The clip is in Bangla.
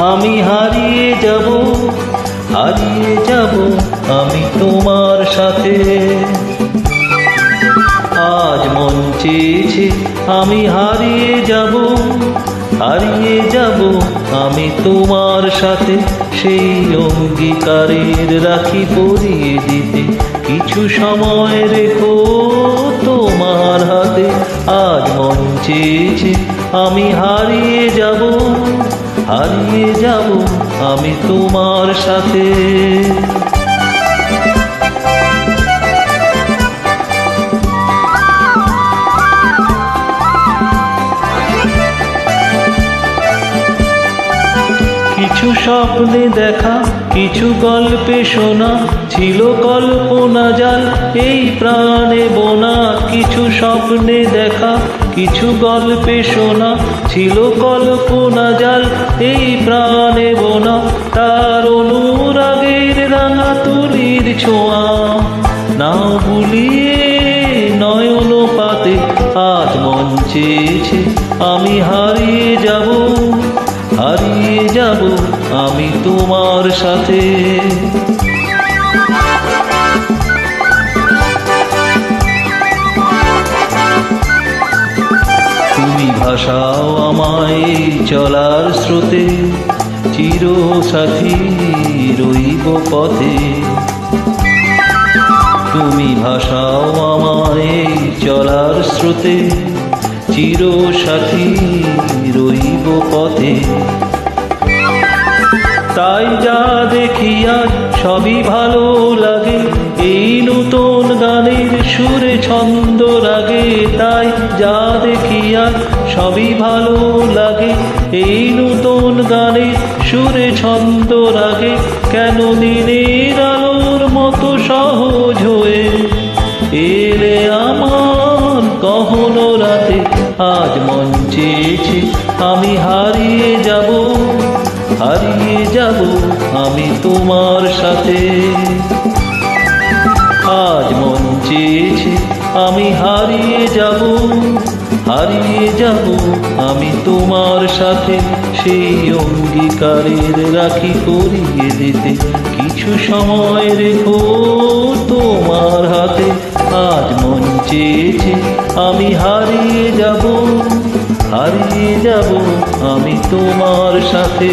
আমি হারিয়ে যাব, হারিয়ে যাব আমি তোমার সাথে। আজ মন চেয়েছে আমি হারিয়ে যাব, হারিয়ে যাব আমি তোমার সাথে। সেই অঙ্গীকারের রাখি পরিয়ে দিতে কিছু সময় রেখো তোমার হাতে। আজ মন চেয়েছে আমি হারিয়ে যাব, হারিয়ে যাব আমি তোমার সাথে। কিছু স্বপ্নে দেখা, কিছু গল্পে শোনা, ছিল কল্পনা জাল এই প্রাণে বোনা। কিছু স্বপ্নে দেখা, কিছু গল্পে শোনা, ছিল কল্পনা জাল এই প্রাণে বোনা। তার অনুরাগের রাঙা তুলির ছোঁয়া নাও ভুলিয়ে নয়ন পাতে। আজ মন চেয়েছে আমি হারিয়ে যাব, হারিয়ে যাব আমি তোমার সাথে। তুমি ভাসাও আমায় চলার স্রোতে, চির সাথী রইব পথে। তুমি ভাসাও আমায় চলার স্রোতে, চির সাথী রইব পথে। তাই যা দেখি আজ সবই ভালো লাগে, এই নতুন গানের সুরে ছন্দ রাগে। তাই যা দেখি আজ সবই ভালো লাগে, এই নতুন গানের সুরে ছন্দ রাগে। কেন দিনের আলোর মতো সহজ হয়ে এলে আমার গহন রাতে। আজ মন চেয়েছে আমি হারিয়ে যাব, হারিয়ে যাব আমি তোমার সাথে। আজ মন চেয়েছে আমি হারিয়ে যাব, হারিয়ে যাব আমি তোমার সাথে। সেই অঙ্গীকারের রাখি পরিয়ে দিতে কিছু সময় রেখো তোমার হাতে। আজ মন চেয়েছে আমি হারিয়ে যাব, হারিয়ে যাব আমি তোমার সাথে।